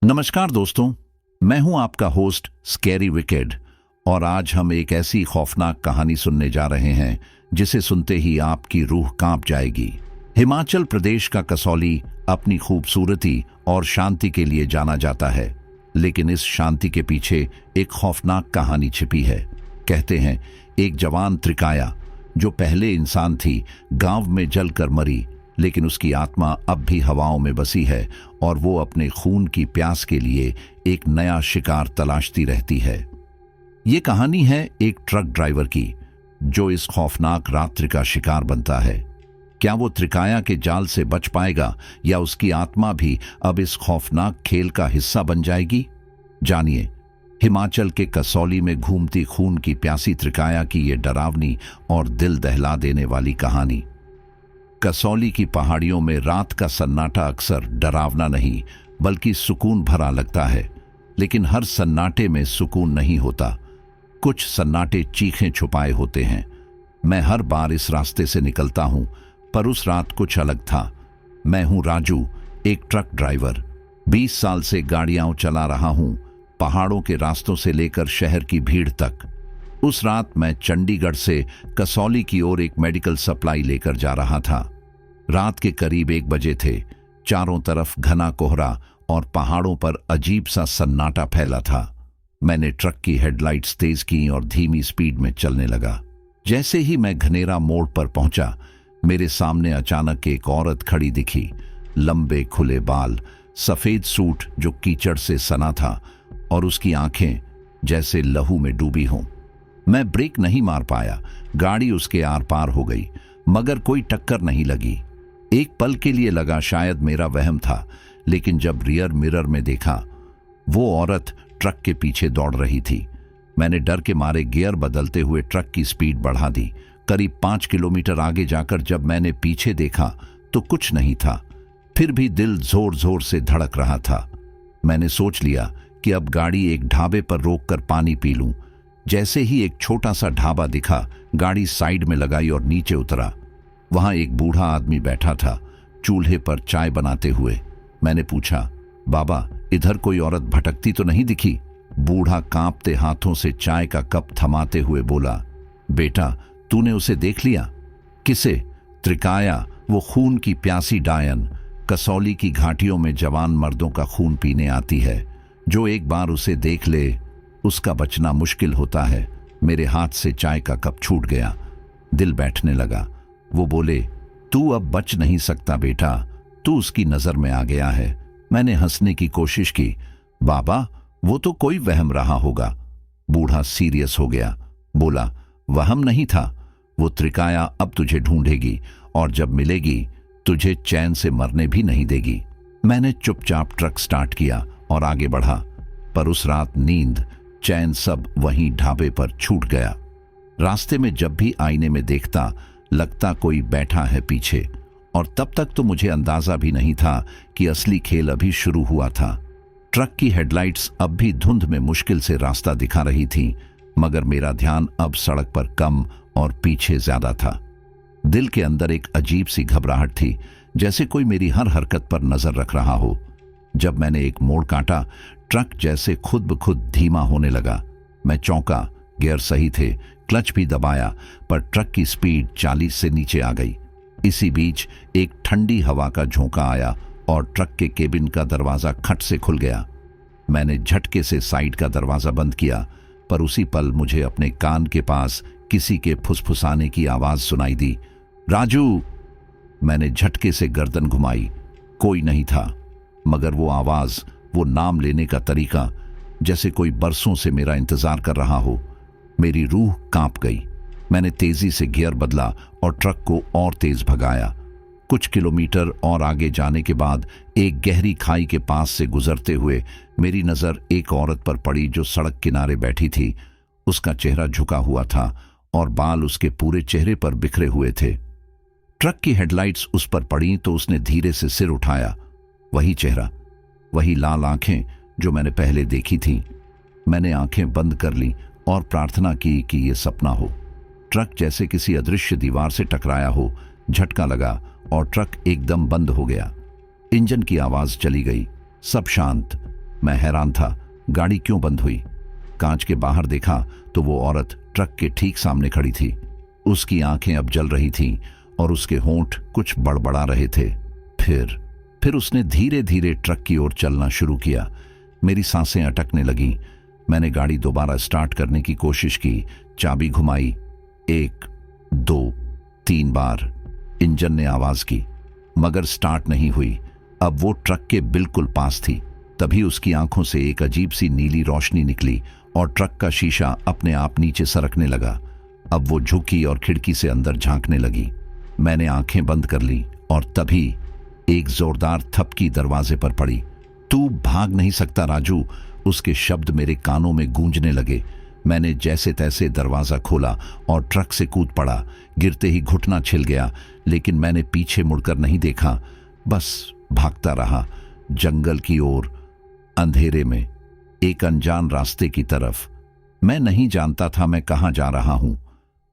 नमस्कार दोस्तों, मैं हूं आपका होस्ट स्कैरी विकेड और आज हम एक ऐसी खौफनाक कहानी सुनने जा रहे हैं जिसे सुनते ही आपकी रूह कांप जाएगी। हिमाचल प्रदेश का कसौली अपनी खूबसूरती और शांति के लिए जाना जाता है, लेकिन इस शांति के पीछे एक खौफनाक कहानी छिपी है। कहते हैं एक जवान त्रिकाया जो पहले इंसान थी, गांव में जलकर मरी, लेकिन उसकी आत्मा अब भी हवाओं में बसी है और वो अपने खून की प्यास के लिए एक नया शिकार तलाशती रहती है। ये कहानी है एक ट्रक ड्राइवर की जो इस खौफनाक रात्रि का शिकार बनता है। क्या वो त्रिकाया के जाल से बच पाएगा या उसकी आत्मा भी अब इस खौफनाक खेल का हिस्सा बन जाएगी? जानिए हिमाचल के कसौली में घूमती खून की प्यासी त्रिकाया की ये डरावनी और दिल दहला देने वाली कहानी। कसौली की पहाड़ियों में रात का सन्नाटा अक्सर डरावना नहीं बल्कि सुकून भरा लगता है, लेकिन हर सन्नाटे में सुकून नहीं होता। कुछ सन्नाटे चीखें छुपाए होते हैं। मैं हर बार इस रास्ते से निकलता हूं, पर उस रात कुछ अलग था। मैं हूं राजू, एक ट्रक ड्राइवर। 20 साल से गाड़ियां चला रहा हूं, पहाड़ों के रास्तों से लेकर शहर की भीड़ तक। उस रात मैं चंडीगढ़ से कसौली की ओर एक मेडिकल सप्लाई लेकर जा रहा था। रात के करीब 1 बजे थे। चारों तरफ घना कोहरा और पहाड़ों पर अजीब सा सन्नाटा फैला था। मैंने ट्रक की हेडलाइट्स तेज की और धीमी स्पीड में चलने लगा। जैसे ही मैं घनेरा मोड़ पर पहुंचा, मेरे सामने अचानक एक औरत खड़ी दिखी। लंबे खुले बाल, सफेद सूट जो कीचड़ से सना था और उसकी आंखें जैसे लहू में डूबी हों। मैं ब्रेक नहीं मार पाया। गाड़ी उसके आर पार हो गई, मगर कोई टक्कर नहीं लगी। एक पल के लिए लगा शायद मेरा वहम था, लेकिन जब रियर मिरर में देखा, वो औरत ट्रक के पीछे दौड़ रही थी। मैंने डर के मारे गियर बदलते हुए ट्रक की स्पीड बढ़ा दी। करीब 5 किलोमीटर आगे जाकर जब मैंने पीछे देखा तो कुछ नहीं था, फिर भी दिल जोर जोर से धड़क रहा था। मैंने सोच लिया कि अब गाड़ी एक ढाबे पर रोककर पानी पी लूं। जैसे ही एक छोटा सा ढाबा दिखा, गाड़ी साइड में लगाई और नीचे उतरा। वहां एक बूढ़ा आदमी बैठा था, चूल्हे पर चाय बनाते हुए। मैंने पूछा, बाबा, इधर कोई औरत भटकती तो नहीं दिखी? बूढ़ा कांपते हाथों से चाय का कप थमाते हुए बोला, बेटा, तूने उसे देख लिया? किसे? त्रिकाया, वो खून की प्यासी डायन। कसौली की घाटियों में जवान मर्दों का खून पीने आती है। जो एक बार उसे देख ले, उसका बचना मुश्किल होता है। मेरे हाथ से चाय का कप छूट गया। दिल बैठने लगा। वो बोले, तू अब बच नहीं सकता बेटा, तू उसकी नजर में आ गया है। मैंने हंसने की कोशिश की। बाबा, वो तो कोई वहम रहा होगा। बूढ़ा सीरियस हो गया, बोला, वहम नहीं था। वो त्रिकाया अब तुझे ढूंढेगी और जब मिलेगी तुझे चैन से मरने भी नहीं देगी। मैंने चुपचाप ट्रक स्टार्ट किया और आगे बढ़ा, पर उस रात नींद, चैन सब वहीं ढाबे पर छूट गया। रास्ते में जब भी आईने में देखता, लगता कोई बैठा है पीछे, और तब तक तो मुझे अंदाजा भी नहीं था कि असली खेल अभी शुरू हुआ था। ट्रक की हेडलाइट्स अब भी धुंध में मुश्किल से रास्ता दिखा रही थीं, मगर मेरा ध्यान अब सड़क पर कम और पीछे ज्यादा था। दिल के अंदर एक अजीब सी घबराहट थी, जैसे कोई मेरी हर हरकत पर नजर रख रहा हो। जब मैंने एक मोड़ काटा, ट्रक जैसे खुद ब खुद धीमा होने लगा। मैं चौंका। गियर सही थे, क्लच भी दबाया, पर ट्रक की स्पीड 40 से नीचे आ गई। इसी बीच एक ठंडी हवा का झोंका आया और ट्रक के केबिन का दरवाजा खट से खुल गया। मैंने झटके से साइड का दरवाजा बंद किया, पर उसी पल मुझे अपने कान के पास किसी के फुसफुसाने की आवाज सुनाई दी, राजू। मैंने झटके से गर्दन घुमाई। कोई नहीं था, मगर वो आवाज, वो नाम लेने का तरीका, जैसे कोई बरसों से मेरा इंतजार कर रहा हो। मेरी रूह कांप गई। मैंने तेजी से गियर बदला और ट्रक को और तेज भगाया। कुछ किलोमीटर और आगे जाने के बाद एक गहरी खाई के पास से गुजरते हुए मेरी नजर एक औरत पर पड़ी जो सड़क किनारे बैठी थी। उसका चेहरा झुका हुआ था और बाल उसके पूरे चेहरे पर बिखरे हुए थे। ट्रक की हेडलाइट्स उस पर पड़ी तो उसने धीरे से सिर उठाया। वही चेहरा, वही लाल आंखें जो मैंने पहले देखी थी। मैंने आंखें बंद कर ली और प्रार्थना की कि यह सपना हो। ट्रक जैसे किसी अदृश्य दीवार से टकराया हो। झटका लगा और ट्रक एकदम बंद हो गया। इंजन की आवाज चली गई। सब शांत। मैं हैरान था, गाड़ी क्यों बंद हुई। कांच के बाहर देखा तो वो औरत ट्रक के ठीक सामने खड़ी थी। उसकी आंखें अब जल रही थीं और उसके होंठ कुछ बड़बड़ा रहे थे। फिर उसने धीरे धीरे ट्रक की ओर चलना शुरू किया। मेरी सांसें अटकने लगीं। मैंने गाड़ी दोबारा स्टार्ट करने की कोशिश की, चाबी घुमाई, 1 2 3 बार। इंजन ने आवाज की मगर स्टार्ट नहीं हुई। अब वो ट्रक के बिल्कुल पास थी। तभी उसकी आंखों से एक अजीब सी नीली रोशनी निकली और ट्रक का शीशा अपने आप नीचे सरकने लगा। अब वो झुकी और खिड़की से अंदर झांकने लगी। मैंने आंखें बंद कर ली और तभी एक जोरदार थपकी दरवाजे पर पड़ी। तू भाग नहीं सकता राजू, उसके शब्द मेरे कानों में गूंजने लगे। मैंने जैसे तैसे दरवाजा खोला और ट्रक से कूद पड़ा। गिरते ही घुटना छिल गया, लेकिन मैंने पीछे मुड़कर नहीं देखा, बस भागता रहा, जंगल की ओर, अंधेरे में, एक अनजान रास्ते की तरफ। मैं नहीं जानता था मैं कहां जा रहा हूं,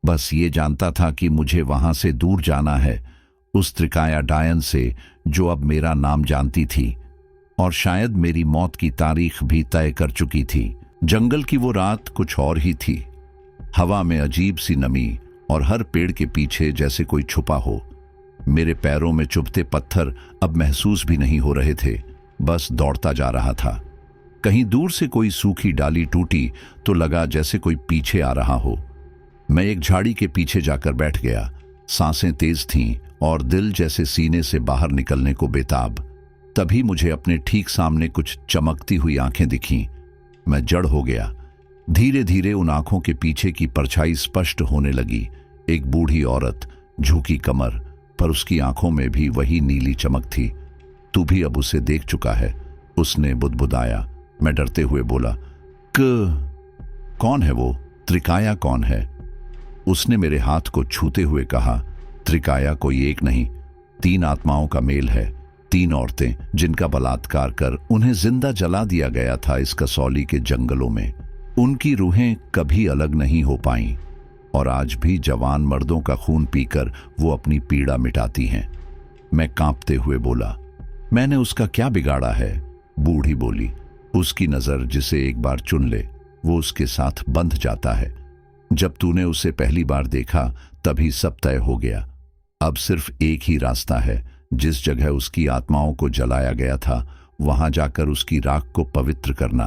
बस ये जानता था कि मुझे वहां से दूर जाना है, उस त्रिकाया डायन से जो अब मेरा नाम जानती थी और शायद मेरी मौत की तारीख भी तय कर चुकी थी। जंगल की वो रात कुछ और ही थी। हवा में अजीब सी नमी और हर पेड़ के पीछे जैसे कोई छुपा हो। मेरे पैरों में चुभते पत्थर अब महसूस भी नहीं हो रहे थे, बस दौड़ता जा रहा था। कहीं दूर से कोई सूखी डाली टूटी तो लगा जैसे कोई पीछे आ रहा हो। मैं एक झाड़ी के पीछे जाकर बैठ गया। सांसें तेज थीं और दिल जैसे सीने से बाहर निकलने को बेताब। तभी मुझे अपने ठीक सामने कुछ चमकती हुई आंखें दिखीं। मैं जड़ हो गया। धीरे धीरे उन आंखों के पीछे की परछाई स्पष्ट होने लगी। एक बूढ़ी औरत, झुकी कमर, पर उसकी आंखों में भी वही नीली चमक थी। तू भी अब उसे देख चुका है, उसने बुदबुदाया। मैं डरते हुए बोला, कौन है वो? त्रिकाया कौन है? उसने मेरे हाथ को छूते हुए कहा, त्रिकाया कोई एक नहीं, 3 आत्माओं का मेल है। 3 औरतें जिनका बलात्कार कर उन्हें जिंदा जला दिया गया था इस कसौली के जंगलों में। उनकी रूहें कभी अलग नहीं हो पाईं और आज भी जवान मर्दों का खून पीकर वो अपनी पीड़ा मिटाती हैं। मैं कांपते हुए बोला, मैंने उसका क्या बिगाड़ा है? बूढ़ी बोली, उसकी नजर जिसे एक बार चुन ले वो उसके साथ बंध जाता है। जब तूने उसे पहली बार देखा तभी सब तय हो गया। अब सिर्फ एक ही रास्ता है, जिस जगह उसकी आत्माओं को जलाया गया था वहां जाकर उसकी राख को पवित्र करना।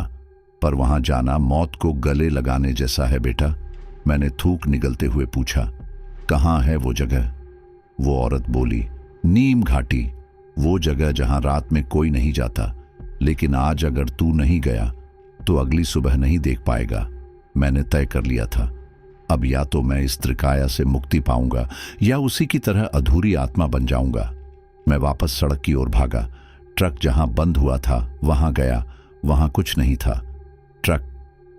पर वहां जाना मौत को गले लगाने जैसा है बेटा। मैंने थूक निगलते हुए पूछा, कहाँ है वो जगह? वो औरत बोली, नीम घाटी, वो जगह जहां रात में कोई नहीं जाता। लेकिन आज अगर तू नहीं गया तो अगली सुबह नहीं देख पाएगा। मैंने तय कर लिया था, अब या तो मैं इस त्रिकाया से मुक्ति पाऊंगा या उसी की तरह अधूरी आत्मा बन जाऊंगा। मैं वापस सड़क की ओर भागा। ट्रक जहां बंद हुआ था वहां गया, वहां कुछ नहीं था। ट्रक,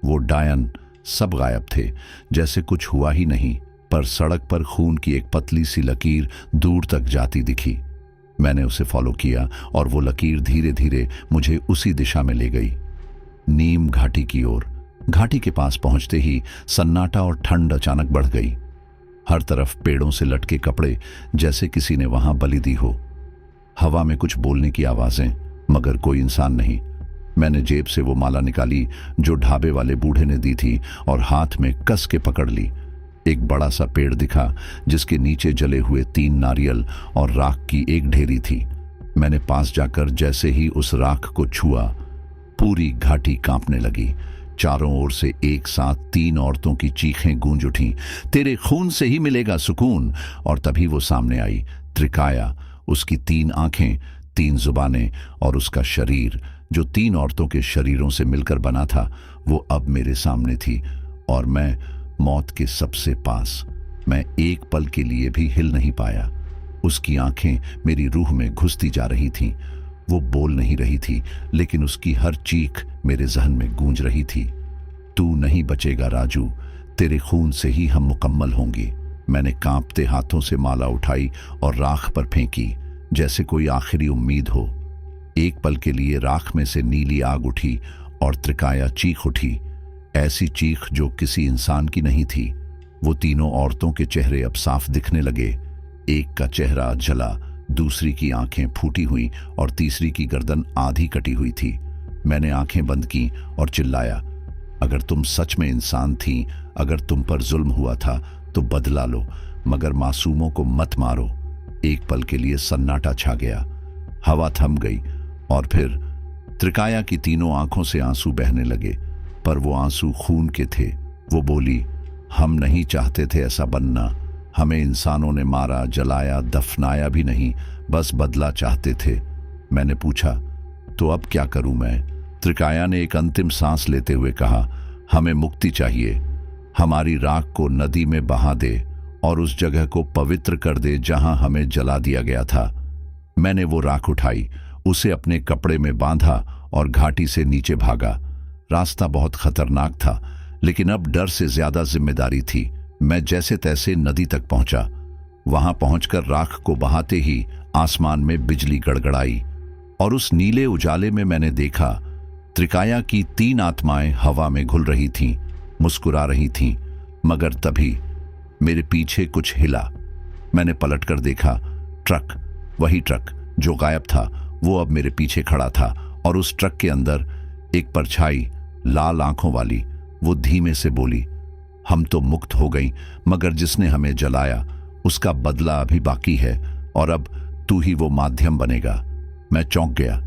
वो डायन, सब गायब थे, जैसे कुछ हुआ ही नहीं। पर सड़क पर खून की एक पतली सी लकीर दूर तक जाती दिखी। मैंने उसे फॉलो किया और वो लकीर धीरे धीरे मुझे उसी दिशा में ले गई, नीम घाटी की ओर। घाटी के पास पहुंचते ही सन्नाटा और ठंड अचानक बढ़ गई। हर तरफ पेड़ों से लटके कपड़े, जैसे किसी ने वहां बलि दी हो। हवा में कुछ बोलने की आवाजें, मगर कोई इंसान नहीं। मैंने जेब से वो माला निकाली जो ढाबे वाले बूढ़े ने दी थी और हाथ में कस के पकड़ ली। एक बड़ा सा पेड़ दिखा जिसके नीचे जले हुए 3 नारियल और राख की एक ढेरी थी। मैंने पास जाकर जैसे ही उस राख को छुआ, पूरी घाटी कांपने लगी। चारों ओर से एक साथ 3 औरतों की चीखें गूंज उठीं, तेरे खून से ही मिलेगा सुकून। और तभी वो सामने आई, त्रिकाया, उसकी 3 आंखें, 3 जुबानें और उसका शरीर जो 3 औरतों के शरीरों से मिलकर बना था, वो अब मेरे सामने थी और मैं मौत के सबसे पास। मैं एक पल के लिए भी हिल नहीं पाया। उसकी आंखें मेरी रूह में घुसती जा रही थीं। वो बोल नहीं रही थी, लेकिन उसकी हर चीख मेरे जहन में गूंज रही थी। तू नहीं बचेगा राजू, तेरे खून से ही हम मुकम्मल होंगे। मैंने कांपते हाथों से माला उठाई और राख पर फेंकी, जैसे कोई आखिरी उम्मीद हो। एक पल के लिए राख में से नीली आग उठी और त्रिकाया चीख उठी, ऐसी चीख जो किसी इंसान की नहीं थी। वो तीनों औरतों के चेहरे अब साफ दिखने लगे। एक का चेहरा जला, दूसरी की आंखें फूटी हुई और तीसरी की गर्दन आधी कटी हुई थी। मैंने आंखें बंद की और चिल्लाया, अगर तुम सच में इंसान थी, अगर तुम पर जुल्म हुआ था तो बदला लो, मगर मासूमों को मत मारो। एक पल के लिए सन्नाटा छा गया, हवा थम गई और फिर त्रिकाया की तीनों आंखों से आंसू बहने लगे, पर वो आंसू खून के थे। वो बोली, हम नहीं चाहते थे ऐसा बनना, हमें इंसानों ने मारा, जलाया, दफनाया भी नहीं, बस बदला चाहते थे। मैंने पूछा, तो अब क्या करूं मैं? त्रिकाया ने एक अंतिम सांस लेते हुए कहा, हमें मुक्ति चाहिए। हमारी राख को नदी में बहा दे और उस जगह को पवित्र कर दे जहां हमें जला दिया गया था। मैंने वो राख उठाई, उसे अपने कपड़े में बांधा और घाटी से नीचे भागा। रास्ता बहुत खतरनाक था, लेकिन अब डर से ज्यादा जिम्मेदारी थी। मैं जैसे तैसे नदी तक पहुंचा। वहां पहुंचकर राख को बहाते ही आसमान में बिजली गड़गड़ाई और उस नीले उजाले में मैंने देखा त्रिकाया की 3 आत्माएं हवा में घुल रही थीं, मुस्कुरा रही थीं। मगर तभी मेरे पीछे कुछ हिला। मैंने पलटकर देखा, ट्रक, वही ट्रक जो गायब था, वो अब मेरे पीछे खड़ा था और उस ट्रक के अंदर एक परछाई, लाल आंखों वाली। वो धीमे से बोली, हम तो मुक्त हो गई, मगर जिसने हमें जलाया उसका बदला अभी बाकी है और अब तू ही वो माध्यम बनेगा। मैं चौंक गया।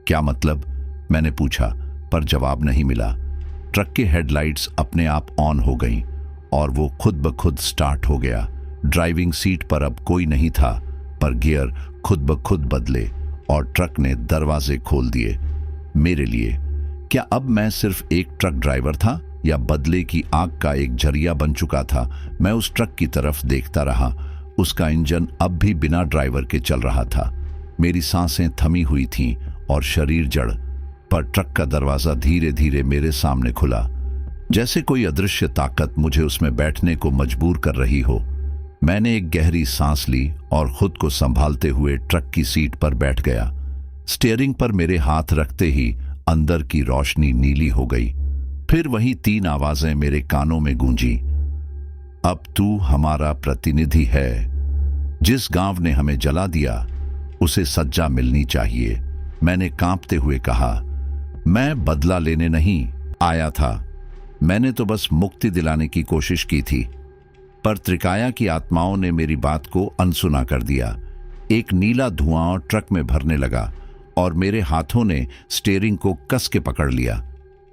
क्या मतलब? मैंने पूछा, पर जवाब नहीं मिला। ट्रक के हेडलाइट्स अपने आप ऑन हो गईं और वो खुद ब खुद स्टार्ट हो गया। ड्राइविंग सीट पर अब कोई नहीं था, पर गियर खुद ब खुद बदले और ट्रक ने दरवाजे खोल दिए मेरे लिए। क्या अब मैं सिर्फ एक ट्रक ड्राइवर था या बदले की आग का एक जरिया बन चुका था? मैं उस ट्रक की तरफ देखता रहा। उसका इंजन अब भी बिना ड्राइवर के चल रहा था। मेरी सांसें थमी हुई थीं और शरीर जड़, पर ट्रक का दरवाजा धीरे धीरे मेरे सामने खुला, जैसे कोई अदृश्य ताकत मुझे उसमें बैठने को मजबूर कर रही हो। मैंने एक गहरी सांस ली और खुद को संभालते हुए ट्रक की सीट पर बैठ गया। स्टीयरिंग पर मेरे हाथ रखते ही अंदर की रोशनी नीली हो गई। फिर वही 3 आवाजें मेरे कानों में गूंजी, अब तू हमारा प्रतिनिधि है। जिस गांव ने हमें जला दिया उसे सज्जा मिलनी चाहिए। मैंने कांपते हुए कहा, मैं बदला लेने नहीं आया था, मैंने तो बस मुक्ति दिलाने की कोशिश की थी। पर त्रिकाया की आत्माओं ने मेरी बात को अनसुना कर दिया। एक नीला धुआं ट्रक में भरने लगा और मेरे हाथों ने स्टीयरिंग को कस के पकड़ लिया।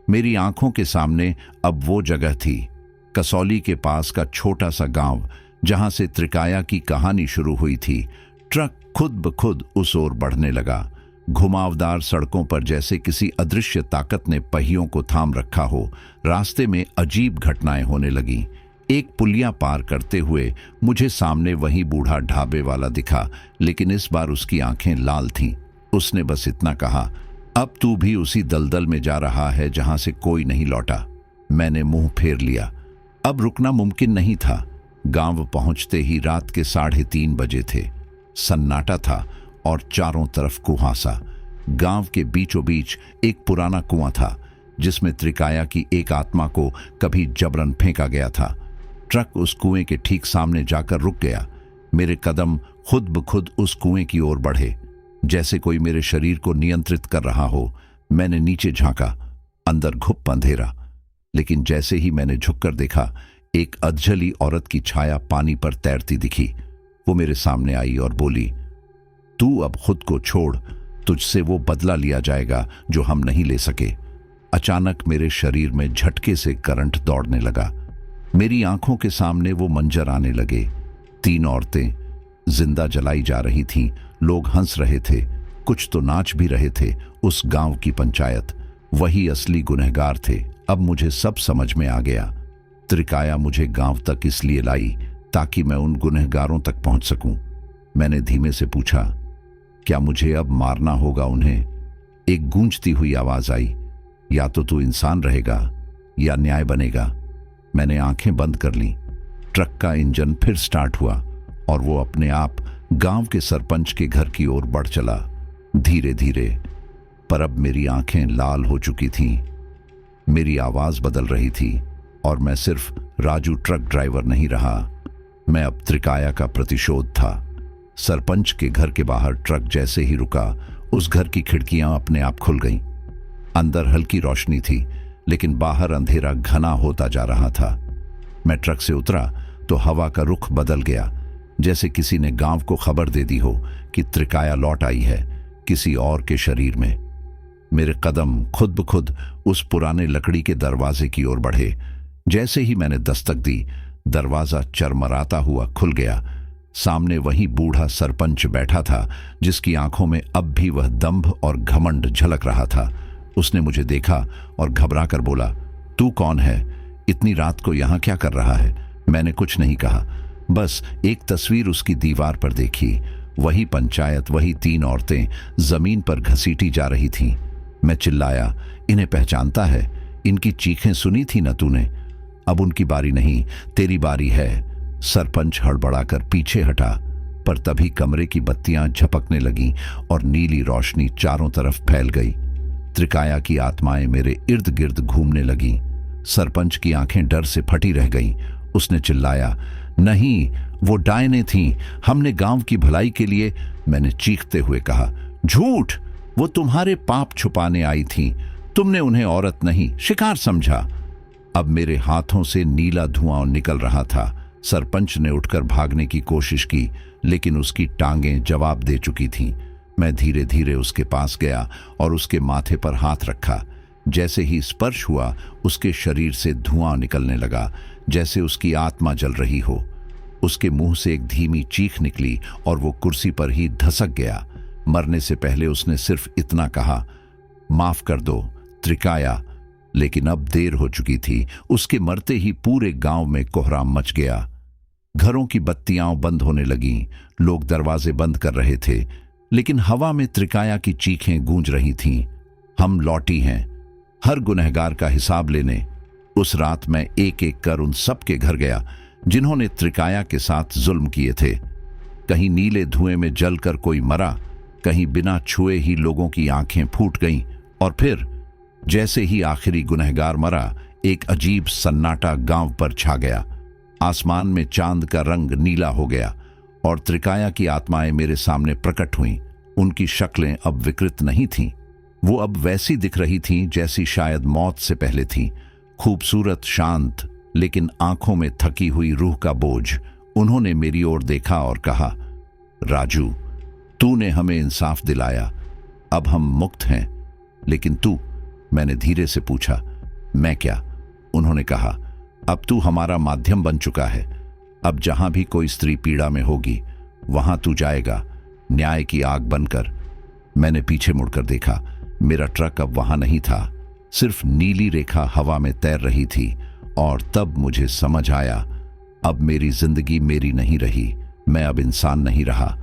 मेरी आंखों के सामने अब वो जगह थी, कसौली के पास का छोटा सा गांव जहां से त्रिकाया की कहानी शुरू हुई थी। ट्रक खुद ब खुद उस ओर बढ़ने लगा। घुमावदार सड़कों पर जैसे किसी अदृश्य ताकत ने पहियों को थाम रखा हो। रास्ते में अजीब घटनाएं होने लगीं। एक पुलिया पार करते हुए मुझे सामने वही बूढ़ा ढाबे वाला दिखा, लेकिन इस बार उसकी आंखें लाल थीं। उसने बस इतना कहा, अब तू भी उसी दलदल में जा रहा है जहां से कोई नहीं लौटा। मैंने मुंह फेर लिया। अब रुकना मुमकिन नहीं था। गांव पहुंचते ही रात के 3:30 बजे थे। सन्नाटा था और चारों तरफ कुहासा। गांव के बीचों बीच एक पुराना कुआं था जिसमें त्रिकाया की एक आत्मा को कभी जबरन फेंका गया था। ट्रक उस कुएं के ठीक सामने जाकर रुक गया। मेरे कदम खुद ब खुद उस कुएं की ओर बढ़े, जैसे कोई मेरे शरीर को नियंत्रित कर रहा हो। मैंने नीचे झांका, अंदर घुप अंधेरा, लेकिन जैसे ही मैंने झुककर देखा, एक अधजली औरत की छाया पानी पर तैरती दिखी। वो मेरे सामने आई और बोली, तू अब खुद को छोड़, तुझसे वो बदला लिया जाएगा जो हम नहीं ले सके। अचानक मेरे शरीर में झटके से करंट दौड़ने लगा। मेरी आंखों के सामने वो मंजर आने लगे। 3 औरतें जिंदा जलाई जा रही थीं। लोग हंस रहे थे, कुछ तो नाच भी रहे थे। उस गांव की पंचायत, वही असली गुनहगार थे। अब मुझे सब समझ में आ गया। त्रिकाया मुझे गांव तक इसलिए लाई ताकि मैं उन गुनहगारों तक पहुंच सकूं। मैंने धीमे से पूछा, क्या मुझे अब मारना होगा उन्हें? एक गूंजती हुई आवाज आई, या तो तू इंसान रहेगा या न्याय बनेगा। मैंने आंखें बंद कर लीं। ट्रक का इंजन फिर स्टार्ट हुआ और वो अपने आप गांव के सरपंच के घर की ओर बढ़ चला, धीरे धीरे। पर अब मेरी आंखें लाल हो चुकी थीं, मेरी आवाज बदल रही थी और मैं सिर्फ राजू ट्रक ड्राइवर नहीं रहा, मैं अब त्रिकाया का प्रतिशोध था। सरपंच के घर के बाहर ट्रक जैसे ही रुका, उस घर की खिड़कियां अपने आप खुल गईं। अंदर हल्की रोशनी थी, लेकिन बाहर अंधेरा घना होता जा रहा था। मैं ट्रक से उतरा तो हवा का रुख बदल गया, जैसे किसी ने गांव को खबर दे दी हो कि त्रिकाया लौट आई है किसी और के शरीर में। मेरे कदम खुद ब खुद उस पुराने लकड़ी के दरवाजे की ओर बढ़े। जैसे ही मैंने दस्तक दी, दरवाजा चरमराता हुआ खुल गया। सामने वही बूढ़ा सरपंच बैठा था, जिसकी आंखों में अब भी वह दंभ और घमंड झलक रहा था। उसने मुझे देखा और घबराकर बोला, तू कौन है? इतनी रात को यहां क्या कर रहा है? मैंने कुछ नहीं कहा, बस एक तस्वीर उसकी दीवार पर देखी। वही पंचायत, वही 3 औरतें जमीन पर घसीटी जा रही थीं। मैं चिल्लाया, इन्हें पहचानता है? इनकी चीखें सुनी थी ना तूने? अब उनकी बारी नहीं, तेरी बारी है। सरपंच हड़बड़ाकर पीछे हटा, पर तभी कमरे की बत्तियां झपकने लगीं और नीली रोशनी चारों तरफ फैल गई। त्रिकाया की आत्माएं मेरे इर्द गिर्द घूमने लगीं। सरपंच की आंखें डर से फटी रह गईं। उसने चिल्लाया, नहीं, वो डायने थीं, हमने गांव की भलाई के लिए। मैंने चीखते हुए कहा, झूठ! वो तुम्हारे पाप छुपाने आई थीं। तुमने उन्हें औरत नहीं, शिकार समझा। अब मेरे हाथों से नीला धुआं निकल रहा था। सरपंच ने उठकर भागने की कोशिश की, लेकिन उसकी टांगें जवाब दे चुकी थीं। मैं धीरे धीरे उसके पास गया और उसके माथे पर हाथ रखा। जैसे ही स्पर्श हुआ, उसके शरीर से धुआं निकलने लगा, जैसे उसकी आत्मा जल रही हो। उसके मुंह से एक धीमी चीख निकली और वो कुर्सी पर ही धसक गया। मरने से पहले उसने सिर्फ इतना कहा, माफ कर दो त्रिकाया। लेकिन अब देर हो चुकी थी। उसके मरते ही पूरे गांव में कोहराम मच गया। घरों की बत्तियां बंद होने लगीं, लोग दरवाजे बंद कर रहे थे, लेकिन हवा में त्रिकाया की चीखें गूंज रही थीं, हम लौटी हैं हर गुनहगार का हिसाब लेने। उस रात मैं एक एक कर उन सब के घर गया जिन्होंने त्रिकाया के साथ जुल्म किए थे। कहीं नीले धुएं में जलकर कोई मरा, कहीं बिना छुए ही लोगों की आंखें फूट गईं, और फिर जैसे ही आखिरी गुनहगार मरा, एक अजीब सन्नाटा गांव पर छा गया। आसमान में चांद का रंग नीला हो गया और त्रिकाया की आत्माएं मेरे सामने प्रकट हुईं। उनकी शक्लें अब विकृत नहीं थीं, वो अब वैसी दिख रही थीं जैसी शायद मौत से पहले थीं। खूबसूरत, शांत, लेकिन आंखों में थकी हुई रूह का बोझ। उन्होंने मेरी ओर देखा और कहा, राजू, तूने हमें इंसाफ दिलाया, अब हम मुक्त हैं। लेकिन तू? मैंने धीरे से पूछा। मैं क्या? उन्होंने कहा, अब तू हमारा माध्यम बन चुका है। अब जहां भी कोई स्त्री पीड़ा में होगी, वहां तू जाएगा, न्याय की आग बनकर। मैंने पीछे मुड़कर देखा। मेरा ट्रक अब वहां नहीं था, सिर्फ नीली रेखा हवा में तैर रही थी। और तब मुझे समझ आया, अब मेरी जिंदगी मेरी नहीं रही। मैं अब इंसान नहीं रहा।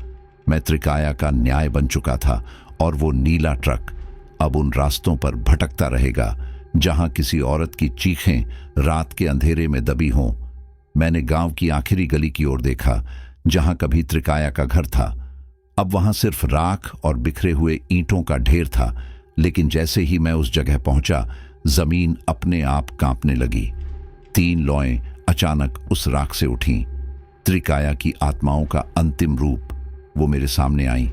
मैं त्रिकाया का न्याय बन चुका था, और वो नीला ट्रक अब उन रास्तों पर भटकता रहेगा जहां किसी औरत की चीखें रात के अंधेरे में दबी हों। मैंने गांव की आखिरी गली की ओर देखा, जहां कभी त्रिकाया का घर था। अब वहां सिर्फ राख और बिखरे हुए ईंटों का ढेर था। लेकिन जैसे ही मैं उस जगह पहुंचा, जमीन अपने आप कांपने लगी। 3 लौएं अचानक उस राख से उठीं। त्रिकाया की आत्माओं का अंतिम रूप। वो मेरे सामने आई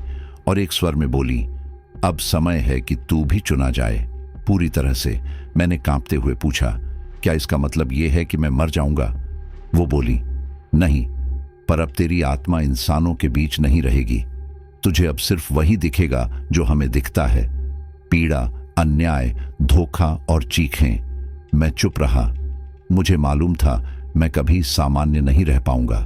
और एक स्वर में बोली, अब समय है कि तू भी चुना जाए, पूरी तरह से। मैंने कांपते हुए पूछा, क्या इसका मतलब यह है कि मैं मर जाऊंगा? वो बोली, नहीं, पर अब तेरी आत्मा इंसानों के बीच नहीं रहेगी। तुझे अब सिर्फ वही दिखेगा जो हमें दिखता है, पीड़ा, अन्याय, धोखा और चीखें। मैं चुप रहा। मुझे मालूम था मैं कभी सामान्य नहीं रह पाऊंगा।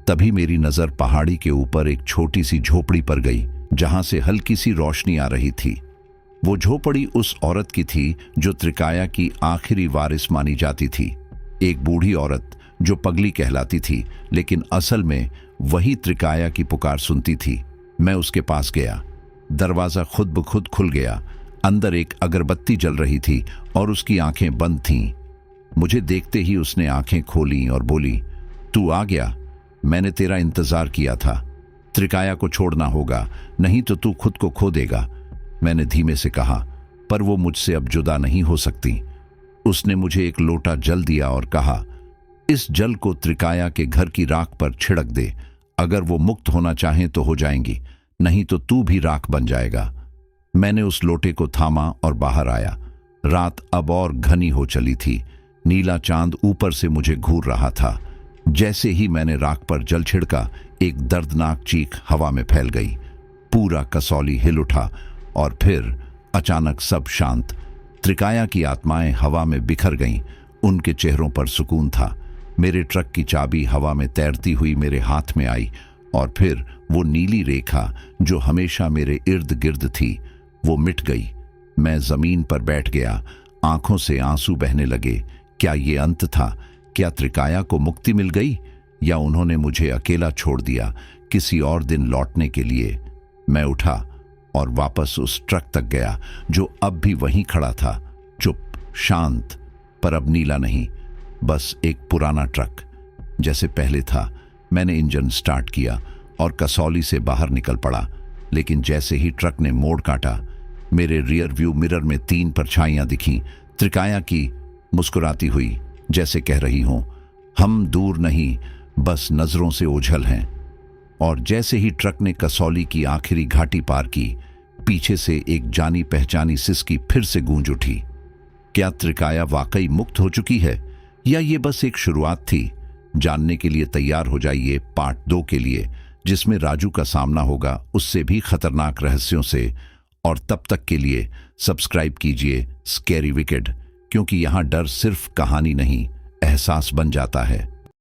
तभी मेरी नजर पहाड़ी के ऊपर एक छोटी सी झोपड़ी पर गई, जहां से हल्की सी रोशनी आ रही थी। वो झोपड़ी उस औरत की थी जो त्रिकाया की आखिरी वारिस मानी जाती थी। एक बूढ़ी औरत जो पगली कहलाती थी, लेकिन असल में वही त्रिकाया की पुकार सुनती थी। मैं उसके पास गया। दरवाजा खुद ब खुद खुल गया। अंदर एक अगरबत्ती जल रही थी और उसकी आंखें बंद थीं। मुझे देखते ही उसने आंखें खोली और बोली, तू आ गया। मैंने तेरा इंतजार किया था। त्रिकाया को छोड़ना होगा, नहीं तो तू खुद को खो देगा। मैंने धीमे से कहा, पर वो मुझसे अब जुदा नहीं हो सकती। उसने मुझे एक लोटा जल दिया और कहा, इस जल को त्रिकाया के घर की राख पर छिड़क दे। अगर वो मुक्त होना चाहें तो हो जाएंगी, नहीं तो तू भी राख बन जाएगा। मैंने उस लोटे को थामा और बाहर आया। रात अब और घनी हो चली थी। नीला चांद ऊपर से मुझे घूर रहा था। जैसे ही मैंने राख पर जल छिड़का, एक दर्दनाक चीख हवा में फैल गई। पूरा कसौली हिल उठा और फिर अचानक सब शांत। त्रिकाया की आत्माएं हवा में बिखर गईं। उनके चेहरों पर सुकून था। मेरे ट्रक की चाबी हवा में तैरती हुई मेरे हाथ में आई और फिर वो नीली रेखा जो हमेशा मेरे इर्द गिर्द थी, वो मिट गई। मैं जमीन पर बैठ गया। आंखों से आंसू बहने लगे। क्या ये अंत था? क्या त्रिकाया को मुक्ति मिल गई, या उन्होंने मुझे अकेला छोड़ दिया किसी और दिन लौटने के लिए? मैं उठा और वापस उस ट्रक तक गया जो अब भी वहीं खड़ा था, चुप, शांत, पर अब नीला नहीं, बस एक पुराना ट्रक जैसे पहले था। मैंने इंजन स्टार्ट किया और कसौली से बाहर निकल पड़ा, लेकिन जैसे ही ट्रक ने मोड़ काटा, मेरे रियर व्यू मिरर में 3 परछाइयां दिखीं। त्रिकाया की मुस्कुराती हुई, जैसे कह रही हों, हम दूर नहीं, बस नजरों से ओझल हैं। और जैसे ही ट्रक ने कसौली की आखिरी घाटी पार की, पीछे से एक जानी पहचानी सिसकी फिर से गूंज उठी। क्या त्रिकाया वाकई मुक्त हो चुकी है, या ये बस एक शुरुआत थी? जानने के लिए तैयार हो जाइए पार्ट 2 के लिए, जिसमें राजू का सामना होगा उससे भी खतरनाक रहस्यों से। और तब तक के लिए सब्सक्राइब कीजिए स्कैरी विकेड, क्योंकि यहां डर सिर्फ कहानी नहीं, एहसास बन जाता है।